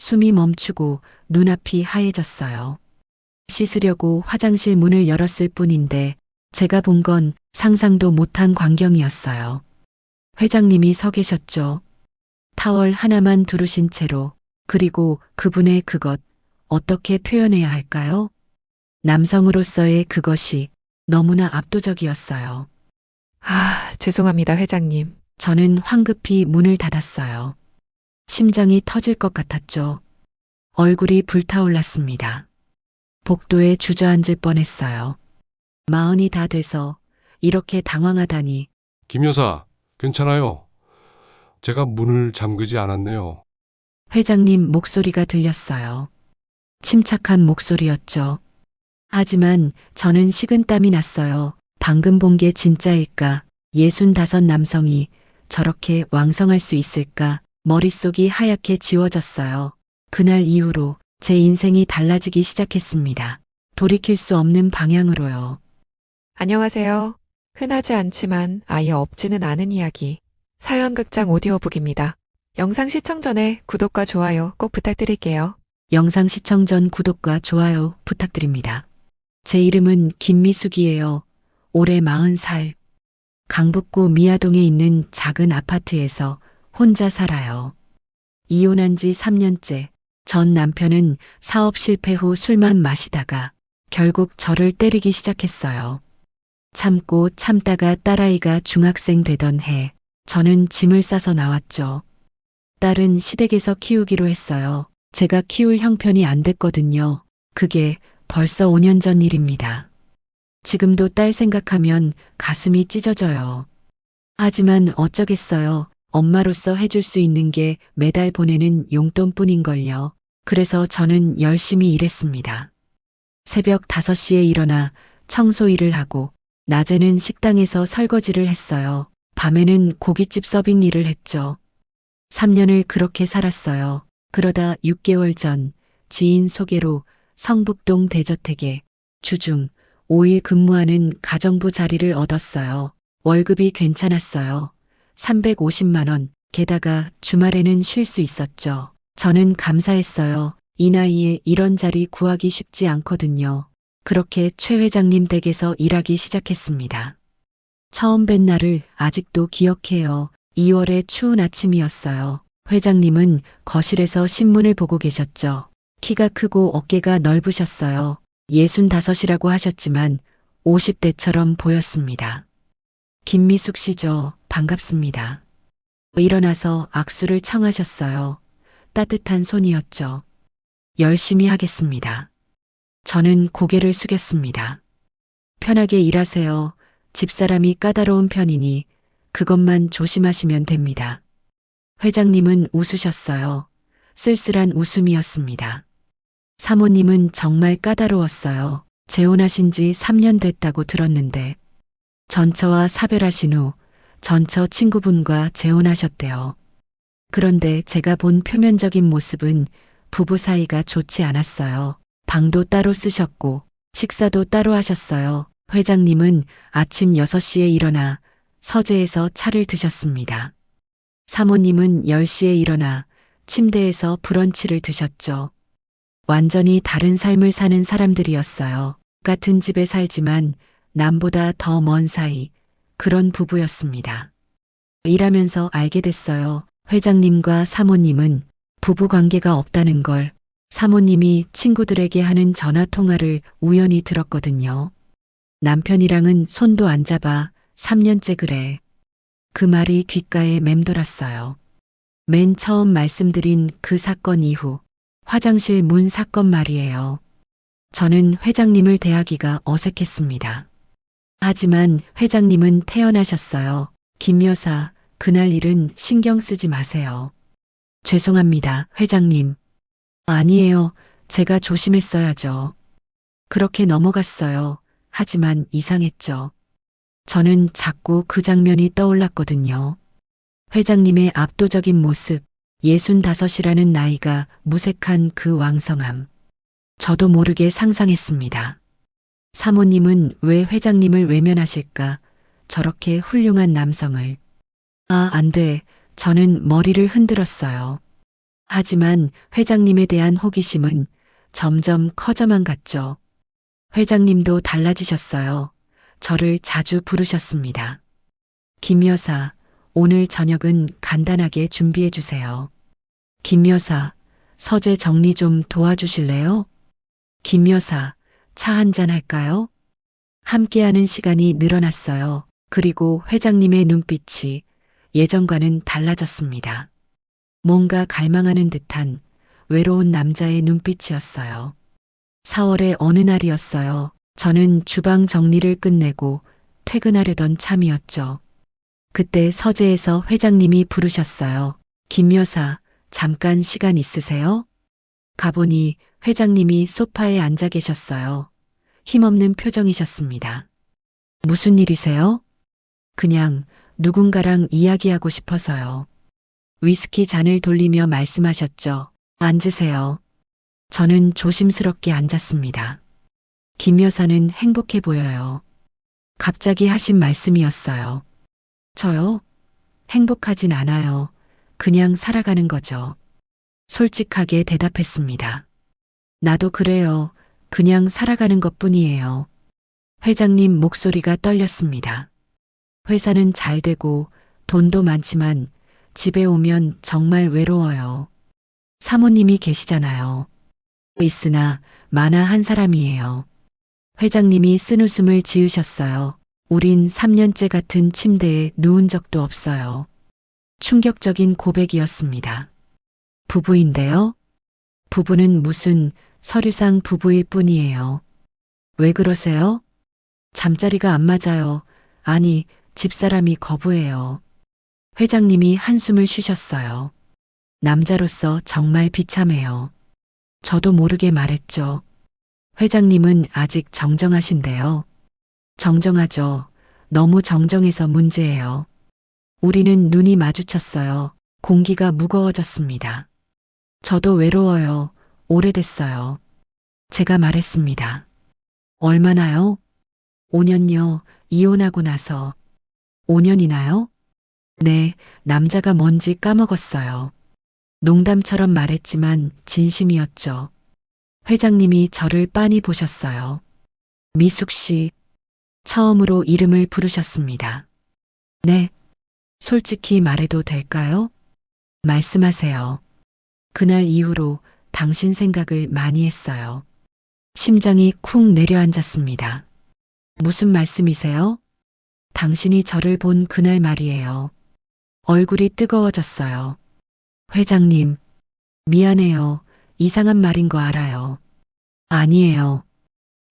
숨이 멈추고 눈앞이 하얘졌어요. 씻으려고 화장실 문을 열었을 뿐인데 제가 본 건 상상도 못한 광경이었어요. 회장님이 서 계셨죠. 타월 하나만 두르신 채로. 그리고 그분의 그것, 어떻게 표현해야 할까요? 남성으로서의 그것이 너무나 압도적이었어요. 죄송합니다, 회장님. 저는 황급히 문을 닫았어요. 심장이 터질 것 같았죠. 얼굴이 불타올랐습니다. 복도에 주저앉을 뻔했어요. 마흔이 다 돼서 이렇게 당황하다니. 김 여사, 괜찮아요. 제가 문을 잠그지 않았네요. 회장님 목소리가 들렸어요. 침착한 목소리였죠. 하지만 저는 식은땀이 났어요. 방금 본 게 진짜일까? 65 남성이 저렇게 왕성할 수 있을까? 머릿속이 하얗게 지워졌어요. 그날 이후로 제 인생이 달라지기 시작했습니다. 돌이킬 수 없는 방향으로요. 안녕하세요. 흔하지 않지만 아예 없지는 않은 이야기. 사연극장 오디오북입니다. 영상 시청 전에 구독과 좋아요 꼭 부탁드릴게요. 영상 시청 전 구독과 좋아요 부탁드립니다. 제 이름은 김미숙이에요. 올해 40살. 강북구 미아동에 있는 작은 아파트에서 혼자 살아요. 이혼한 지 3년째. 전 남편은 사업 실패 후 술만 마시다가 결국 저를 때리기 시작했어요. 참고 참다가 딸아이가 중학생 되던 해 저는 짐을 싸서 나왔죠. 딸은 시댁에서 키우기로 했어요. 제가 키울 형편이 안 됐거든요. 그게 벌써 5년 전 일입니다. 지금도 딸 생각하면 가슴이 찢어져요. 하지만 어쩌겠어요. 엄마로서 해줄 수 있는 게 매달 보내는 용돈뿐인걸요. 그래서 저는 열심히 일했습니다. 새벽 5시에 일어나 청소 일을 하고 낮에는 식당에서 설거지를 했어요. 밤에는 고깃집 서빙 일을 했죠. 3년을 그렇게 살았어요. 그러다 6개월 전 지인 소개로 성북동 대저택에 주중 5일 근무하는 가정부 자리를 얻었어요. 월급이 괜찮았어요. 350만 원. 게다가 주말에는 쉴 수 있었죠. 저는 감사했어요. 이 나이에 이런 자리 구하기 쉽지 않거든요. 그렇게 최 회장님 댁에서 일하기 시작했습니다. 처음 뵌 날을 아직도 기억해요. 2월의 추운 아침이었어요. 회장님은 거실에서 신문을 보고 계셨죠. 키가 크고 어깨가 넓으셨어요. 65이라고 하셨지만 50대처럼 보였습니다. 김미숙 씨죠. 반갑습니다. 일어나서 악수를 청하셨어요. 따뜻한 손이었죠. 열심히 하겠습니다. 저는 고개를 숙였습니다. 편하게 일하세요. 집사람이 까다로운 편이니 그것만 조심하시면 됩니다. 회장님은 웃으셨어요. 쓸쓸한 웃음이었습니다. 사모님은 정말 까다로웠어요. 재혼하신 지 3년 됐다고 들었는데 전처와 사별하신 후 전처 친구분과 재혼하셨대요. 그런데 제가 본 표면적인 모습은 부부 사이가 좋지 않았어요. 방도 따로 쓰셨고 식사도 따로 하셨어요. 회장님은 아침 6시에 일어나 서재에서 차를 드셨습니다. 사모님은 10시에 일어나 침대에서 브런치를 드셨죠. 완전히 다른 삶을 사는 사람들이었어요. 같은 집에 살지만 남보다 더 먼 사이, 그런 부부였습니다. 일하면서 알게 됐어요. 회장님과 사모님은 부부 관계가 없다는 걸. 사모님이 친구들에게 하는 전화 통화를 우연히 들었거든요. 남편이랑은 손도 안 잡아 3년째 그래. 그 말이 귓가에 맴돌았어요. 맨 처음 말씀드린 그 사건 이후 화장실 문 사건 말이에요. 저는 회장님을 대하기가 어색했습니다. 하지만 회장님은 태어나셨어요. 김 여사, 그날 일은 신경 쓰지 마세요. 죄송합니다, 회장님. 아니에요. 제가 조심했어야죠. 그렇게 넘어갔어요. 하지만 이상했죠. 저는 자꾸 그 장면이 떠올랐거든요. 회장님의 압도적인 모습, 65이라는 나이가 무색한 그 왕성함. 저도 모르게 상상했습니다. 사모님은 왜 회장님을 외면하실까? 저렇게 훌륭한 남성을. 안 돼. 저는 머리를 흔들었어요. 하지만 회장님에 대한 호기심은 점점 커져만 갔죠. 회장님도 달라지셨어요. 저를 자주 부르셨습니다. 김 여사, 오늘 저녁은 간단하게 준비해 주세요. 김 여사, 서재 정리 좀 도와주실래요? 김 여사, 차 한잔 할까요? 함께하는 시간이 늘어났어요. 그리고 회장님의 눈빛이 예전과는 달라졌습니다. 뭔가 갈망하는 듯한 외로운 남자의 눈빛이었어요. 4월의 어느 날이었어요. 저는 주방 정리를 끝내고 퇴근하려던 참이었죠. 그때 서재에서 회장님이 부르셨어요. 김 여사, 잠깐 시간 있으세요? 가보니 회장님이 소파에 앉아 계셨어요. 힘없는 표정이셨습니다. 무슨 일이세요? 그냥 누군가랑 이야기하고 싶어서요. 위스키 잔을 돌리며 말씀하셨죠. 앉으세요. 저는 조심스럽게 앉았습니다. 김 여사는 행복해 보여요. 갑자기 하신 말씀이었어요. 저요? 행복하진 않아요. 그냥 살아가는 거죠. 솔직하게 대답했습니다. 나도 그래요. 그냥 살아가는 것 뿐이에요. 회장님 목소리가 떨렸습니다. 회사는 잘 되고 돈도 많지만 집에 오면 정말 외로워요. 사모님이 계시잖아요. 있으나 만화 한 사람이에요. 회장님이 쓴웃음을 지으셨어요. 우린 3년째 같은 침대에 누운 적도 없어요. 충격적인 고백이었습니다. 부부인데요? 부부는 무슨 서류상 부부일 뿐이에요. 왜 그러세요? 잠자리가 안 맞아요. 아니, 집사람이 거부해요. 회장님이 한숨을 쉬셨어요. 남자로서 정말 비참해요. 저도 모르게 말했죠. 회장님은 아직 정정하신데요. 정정하죠. 너무 정정해서 문제예요. 우리는 눈이 마주쳤어요. 공기가 무거워졌습니다. 저도 외로워요. 오래됐어요. 제가 말했습니다. 얼마나요? 5년요. 이혼하고 나서. 5년이나요? 네, 남자가 뭔지 까먹었어요. 농담처럼 말했지만 진심이었죠. 회장님이 저를 빤히 보셨어요. 미숙 씨, 처음으로 이름을 부르셨습니다. 네, 솔직히 말해도 될까요? 말씀하세요. 그날 이후로 당신 생각을 많이 했어요. 심장이 쿵 내려앉았습니다. 무슨 말씀이세요? 당신이 저를 본 그날 말이에요. 얼굴이 뜨거워졌어요. 회장님, 미안해요. 이상한 말인 거 알아요. 아니에요.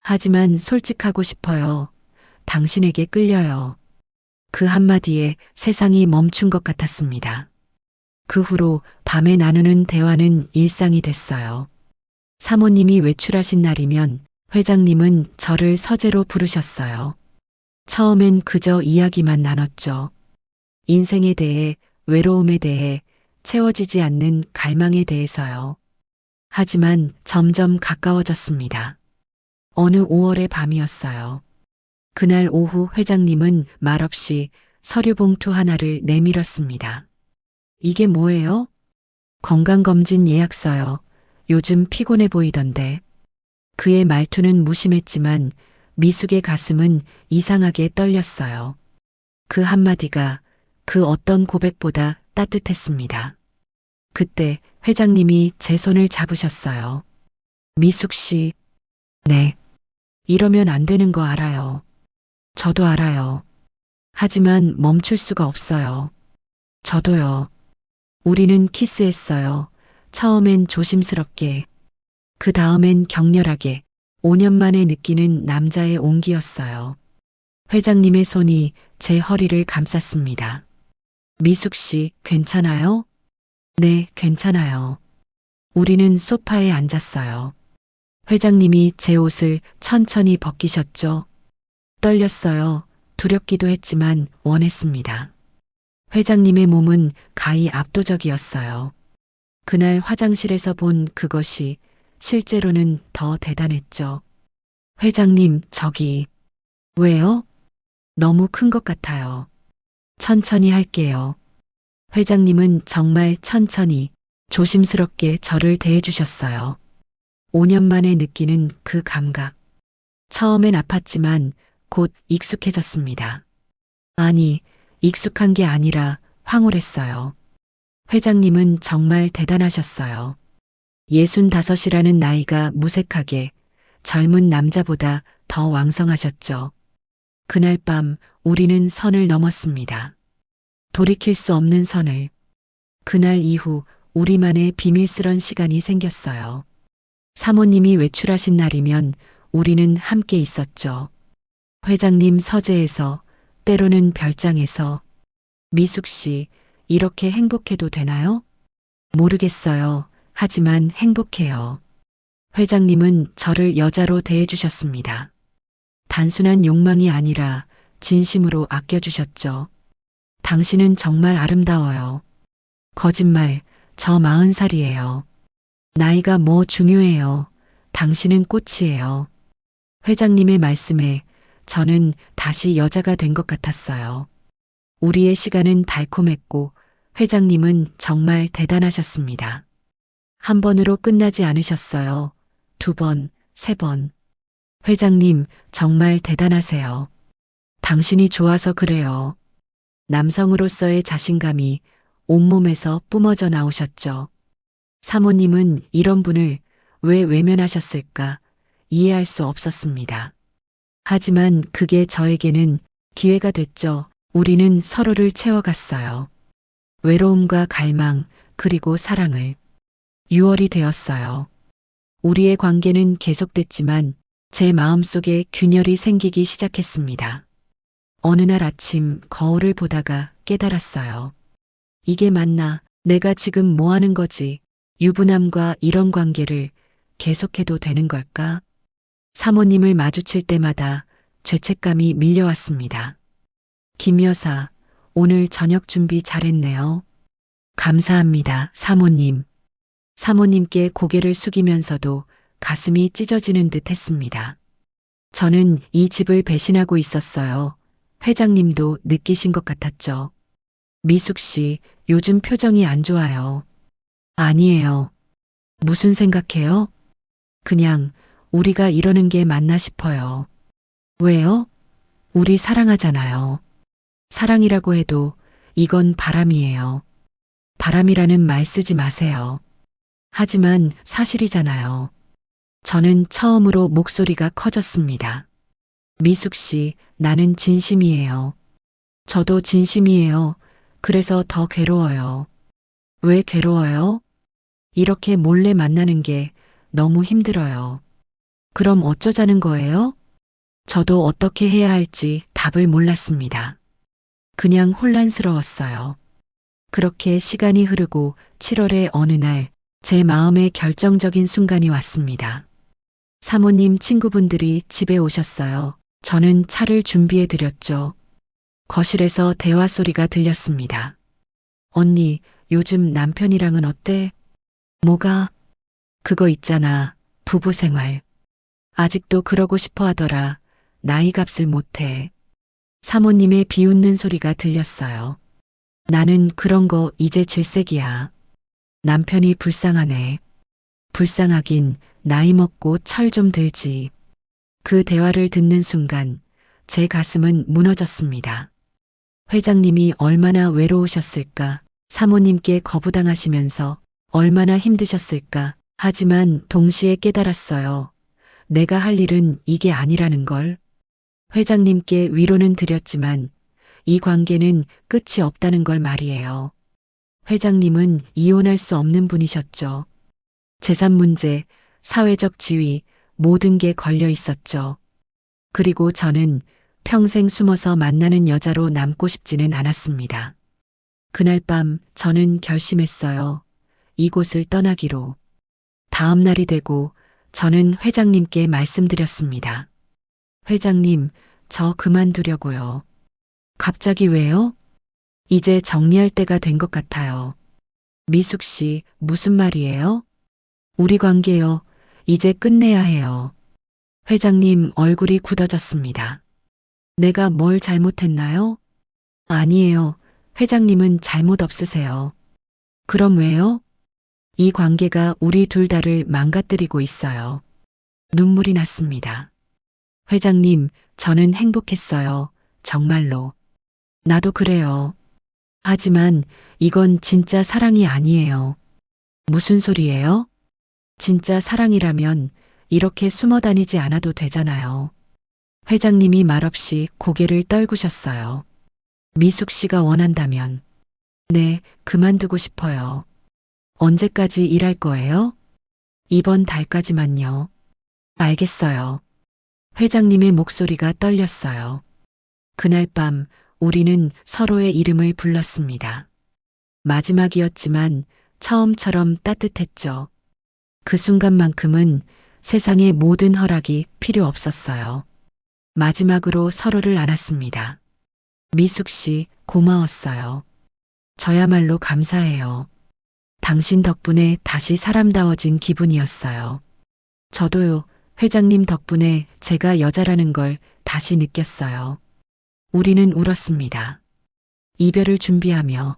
하지만 솔직하고 싶어요. 당신에게 끌려요. 그 한마디에 세상이 멈춘 것 같았습니다. 그 후로 밤에 나누는 대화는 일상이 됐어요. 사모님이 외출하신 날이면 회장님은 저를 서재로 부르셨어요. 처음엔 그저 이야기만 나눴죠. 인생에 대해, 외로움에 대해, 채워지지 않는 갈망에 대해서요. 하지만 점점 가까워졌습니다. 어느 5월의 밤이었어요. 그날 오후 회장님은 말없이 서류 봉투 하나를 내밀었습니다. 이게 뭐예요? 건강검진 예약서요. 요즘 피곤해 보이던데. 그의 말투는 무심했지만 미숙의 가슴은 이상하게 떨렸어요. 그 한마디가 그 어떤 고백보다 따뜻했습니다. 그때 회장님이 제 손을 잡으셨어요. 미숙 씨, 네. 이러면 안 되는 거 알아요. 저도 알아요. 하지만 멈출 수가 없어요. 저도요. 우리는 키스했어요. 처음엔 조심스럽게. 그 다음엔 격렬하게. 5년 만에 느끼는 남자의 온기였어요. 회장님의 손이 제 허리를 감쌌습니다. 미숙 씨, 괜찮아요? 네, 괜찮아요. 우리는 소파에 앉았어요. 회장님이 제 옷을 천천히 벗기셨죠. 떨렸어요. 두렵기도 했지만 원했습니다. 회장님의 몸은 가히 압도적이었어요. 그날 화장실에서 본 그것이 실제로는 더 대단했죠. 회장님, 저기. 왜요? 너무 큰 것 같아요. 천천히 할게요. 회장님은 정말 천천히 조심스럽게 저를 대해주셨어요. 5년 만에 느끼는 그 감각. 처음엔 아팠지만 곧 익숙해졌습니다. 아니, 익숙한 게 아니라 황홀했어요. 회장님은 정말 대단하셨어요. 65이라는 나이가 무색하게 젊은 남자보다 더 왕성하셨죠. 그날 밤 우리는 선을 넘었습니다. 돌이킬 수 없는 선을. 그날 이후 우리만의 비밀스런 시간이 생겼어요. 사모님이 외출하신 날이면 우리는 함께 있었죠. 회장님 서재에서, 때로는 별장에서. 미숙 씨, 이렇게 행복해도 되나요? 모르겠어요. 하지만 행복해요. 회장님은 저를 여자로 대해주셨습니다. 단순한 욕망이 아니라 진심으로 아껴주셨죠. 당신은 정말 아름다워요. 거짓말, 저 40살이에요. 나이가 뭐 중요해요. 당신은 꽃이에요. 회장님의 말씀에 저는 다시 여자가 된 것 같았어요. 우리의 시간은 달콤했고 회장님은 정말 대단하셨습니다. 한 번으로 끝나지 않으셨어요. 2번, 3번. 회장님, 정말 대단하세요. 당신이 좋아서 그래요. 남성으로서의 자신감이 온몸에서 뿜어져 나오셨죠. 사모님은 이런 분을 왜 외면하셨을까 이해할 수 없었습니다. 하지만 그게 저에게는 기회가 됐죠. 우리는 서로를 채워갔어요. 외로움과 갈망, 그리고 사랑을. 6월이 되었어요. 우리의 관계는 계속됐지만 제 마음속에 균열이 생기기 시작했습니다. 어느 날 아침 거울을 보다가 깨달았어요. 이게 맞나? 내가 지금 뭐 하는 거지? 유부남과 이런 관계를 계속해도 되는 걸까? 사모님을 마주칠 때마다 죄책감이 밀려왔습니다. 김 여사, 오늘 저녁 준비 잘했네요. 감사합니다, 사모님. 사모님께 고개를 숙이면서도 가슴이 찢어지는 듯 했습니다. 저는 이 집을 배신하고 있었어요. 회장님도 느끼신 것 같았죠. 미숙 씨, 요즘 표정이 안 좋아요. 아니에요. 무슨 생각해요? 그냥 우리가 이러는 게 맞나 싶어요. 왜요? 우리 사랑하잖아요. 사랑이라고 해도 이건 바람이에요. 바람이라는 말 쓰지 마세요. 하지만 사실이잖아요. 저는 처음으로 목소리가 커졌습니다. 미숙 씨, 나는 진심이에요. 저도 진심이에요. 그래서 더 괴로워요. 왜 괴로워요? 이렇게 몰래 만나는 게 너무 힘들어요. 그럼 어쩌자는 거예요? 저도 어떻게 해야 할지 답을 몰랐습니다. 그냥 혼란스러웠어요. 그렇게 시간이 흐르고 7월의 어느 날 제 마음에 결정적인 순간이 왔습니다. 사모님 친구분들이 집에 오셨어요. 저는 차를 준비해 드렸죠. 거실에서 대화 소리가 들렸습니다. 언니, 요즘 남편이랑은 어때? 뭐가? 그거 있잖아. 부부 생활. 아직도 그러고 싶어 하더라. 나이 값을 못해. 사모님의 비웃는 소리가 들렸어요. 나는 그런 거 이제 질색이야. 남편이 불쌍하네. 불쌍하긴 나이 먹고 철 좀 들지. 그 대화를 듣는 순간 제 가슴은 무너졌습니다. 회장님이 얼마나 외로우셨을까, 사모님께 거부당하시면서 얼마나 힘드셨을까. 하지만 동시에 깨달았어요. 내가 할 일은 이게 아니라는 걸. 회장님께 위로는 드렸지만 이 관계는 끝이 없다는 걸 말이에요. 회장님은 이혼할 수 없는 분이셨죠. 재산 문제, 사회적 지위, 모든 게 걸려 있었죠. 그리고 저는 평생 숨어서 만나는 여자로 남고 싶지는 않았습니다. 그날 밤 저는 결심했어요. 이곳을 떠나기로. 다음 날이 되고 저는 회장님께 말씀드렸습니다. 회장님, 저 그만두려고요. 갑자기 왜요? 이제 정리할 때가 된 것 같아요. 미숙 씨, 무슨 말이에요? 우리 관계요. 이제 끝내야 해요. 회장님 얼굴이 굳어졌습니다. 내가 뭘 잘못했나요? 아니에요. 회장님은 잘못 없으세요. 그럼 왜요? 이 관계가 우리 둘 다를 망가뜨리고 있어요. 눈물이 났습니다. 회장님, 저는 행복했어요. 정말로. 나도 그래요. 하지만 이건 진짜 사랑이 아니에요. 무슨 소리예요? 진짜 사랑이라면 이렇게 숨어 다니지 않아도 되잖아요. 회장님이 말없이 고개를 떨구셨어요. 미숙 씨가 원한다면. 네, 그만두고 싶어요. 언제까지 일할 거예요? 이번 달까지만요. 알겠어요. 회장님의 목소리가 떨렸어요. 그날 밤 우리는 서로의 이름을 불렀습니다. 마지막이었지만 처음처럼 따뜻했죠. 그 순간만큼은 세상의 모든 허락이 필요 없었어요. 마지막으로 서로를 안았습니다. 미숙 씨, 고마웠어요. 저야말로 감사해요. 당신 덕분에 다시 사람다워진 기분이었어요. 저도요, 회장님 덕분에 제가 여자라는 걸 다시 느꼈어요. 우리는 울었습니다. 이별을 준비하며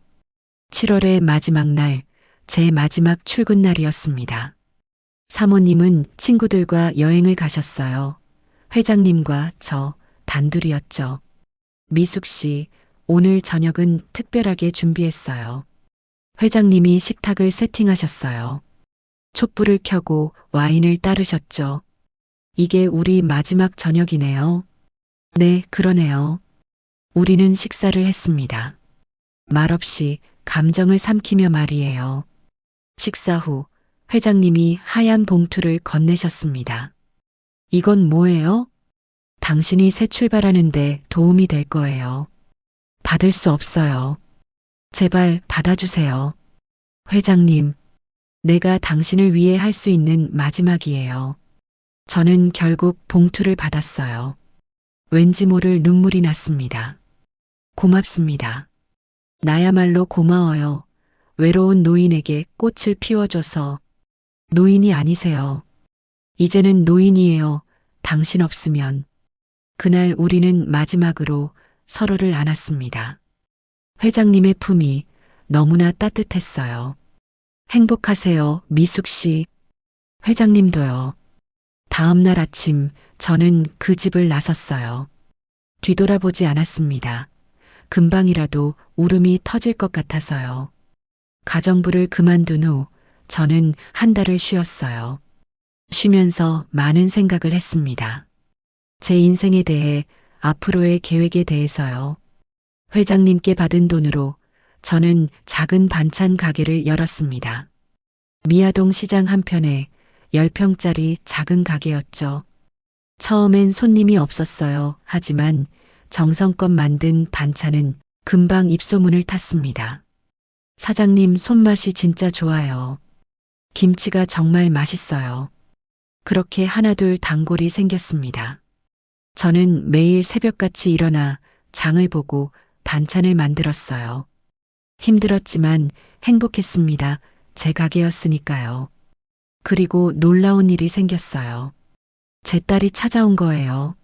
7월의 마지막 날, 제 마지막 출근 날이었습니다. 사모님은 친구들과 여행을 가셨어요. 회장님과 저 단둘이었죠. 미숙 씨, 오늘 저녁은 특별하게 준비했어요. 회장님이 식탁을 세팅하셨어요. 촛불을 켜고 와인을 따르셨죠. 이게 우리 마지막 저녁이네요. 네, 그러네요. 우리는 식사를 했습니다. 말없이 감정을 삼키며 말이에요. 식사 후 회장님이 하얀 봉투를 건네셨습니다. 이건 뭐예요? 당신이 새 출발하는데 도움이 될 거예요. 받을 수 없어요. 제발 받아주세요. 회장님, 내가 당신을 위해 할 수 있는 마지막이에요. 저는 결국 봉투를 받았어요. 왠지 모를 눈물이 났습니다. 고맙습니다. 나야말로 고마워요. 외로운 노인에게 꽃을 피워줘서. 노인이 아니세요. 이제는 노인이에요. 당신 없으면. 그날 우리는 마지막으로 서로를 안았습니다. 회장님의 품이 너무나 따뜻했어요. 행복하세요, 미숙 씨. 회장님도요. 다음 날 아침 저는 그 집을 나섰어요. 뒤돌아보지 않았습니다. 금방이라도 울음이 터질 것 같아서요. 가정부를 그만둔 후 저는 한 달을 쉬었어요. 쉬면서 많은 생각을 했습니다. 제 인생에 대해, 앞으로의 계획에 대해서요. 회장님께 받은 돈으로 저는 작은 반찬 가게를 열었습니다. 미아동 시장 한편에 10평짜리 작은 가게였죠. 처음엔 손님이 없었어요. 하지만 정성껏 만든 반찬은 금방 입소문을 탔습니다. 사장님 손맛이 진짜 좋아요. 김치가 정말 맛있어요. 그렇게 하나둘 단골이 생겼습니다. 저는 매일 새벽같이 일어나 장을 보고 반찬을 만들었어요. 힘들었지만 행복했습니다. 제 가게였으니까요. 그리고 놀라운 일이 생겼어요. 제 딸이 찾아온 거예요.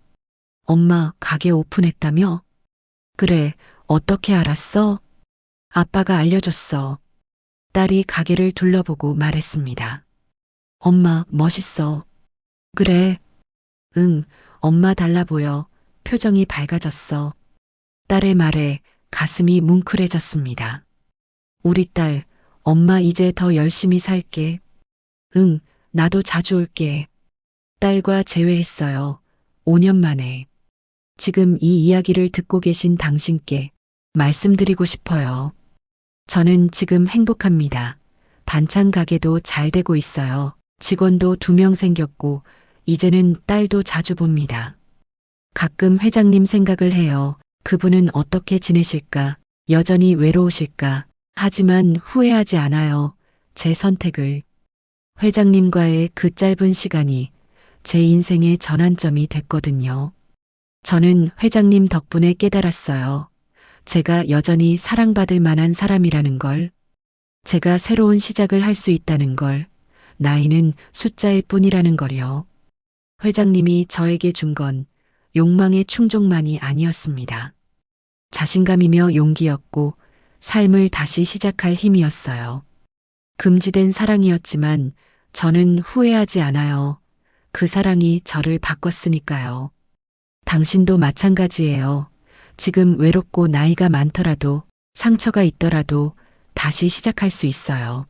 엄마, 가게 오픈했다며? 그래, 어떻게 알았어? 아빠가 알려줬어. 딸이 가게를 둘러보고 말했습니다. 엄마, 멋있어. 그래. 응, 엄마 달라 보여. 표정이 밝아졌어. 딸의 말에 가슴이 뭉클해졌습니다. 우리 딸, 엄마 이제 더 열심히 살게. 응, 나도 자주 올게. 딸과 재회했어요. 5년 만에. 지금 이 이야기를 듣고 계신 당신께 말씀드리고 싶어요. 저는 지금 행복합니다. 반찬 가게도 잘 되고 있어요. 직원도 2명 생겼고, 이제는 딸도 자주 봅니다. 가끔 회장님 생각을 해요. 그분은 어떻게 지내실까? 여전히 외로우실까? 하지만 후회하지 않아요. 제 선택을. 회장님과의 그 짧은 시간이 제 인생의 전환점이 됐거든요. 저는 회장님 덕분에 깨달았어요. 제가 여전히 사랑받을 만한 사람이라는 걸. 제가 새로운 시작을 할 수 있다는 걸. 나이는 숫자일 뿐이라는 걸요. 회장님이 저에게 준 건 욕망의 충족만이 아니었습니다. 자신감이며 용기였고 삶을 다시 시작할 힘이었어요. 금지된 사랑이었지만 저는 후회하지 않아요. 그 사랑이 저를 바꿨으니까요. 당신도 마찬가지예요. 지금 외롭고 나이가 많더라도 상처가 있더라도 다시 시작할 수 있어요.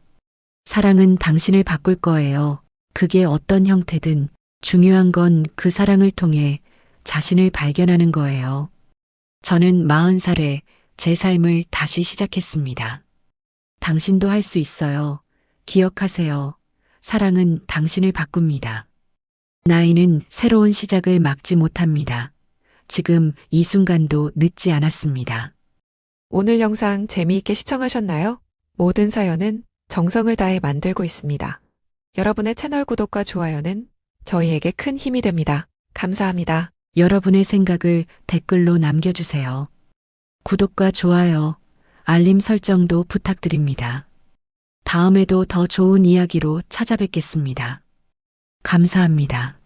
사랑은 당신을 바꿀 거예요. 그게 어떤 형태든 중요한 건 그 사랑을 통해 자신을 발견하는 거예요. 저는 40살에 제 삶을 다시 시작했습니다. 당신도 할 수 있어요. 기억하세요. 사랑은 당신을 바꿉니다. 나이는 새로운 시작을 막지 못합니다. 지금 이 순간도 늦지 않았습니다. 오늘 영상 재미있게 시청하셨나요? 모든 사연은 정성을 다해 만들고 있습니다. 여러분의 채널 구독과 좋아요는 저희에게 큰 힘이 됩니다. 감사합니다. 여러분의 생각을 댓글로 남겨주세요. 구독과 좋아요, 알림 설정도 부탁드립니다. 다음에도 더 좋은 이야기로 찾아뵙겠습니다. 감사합니다.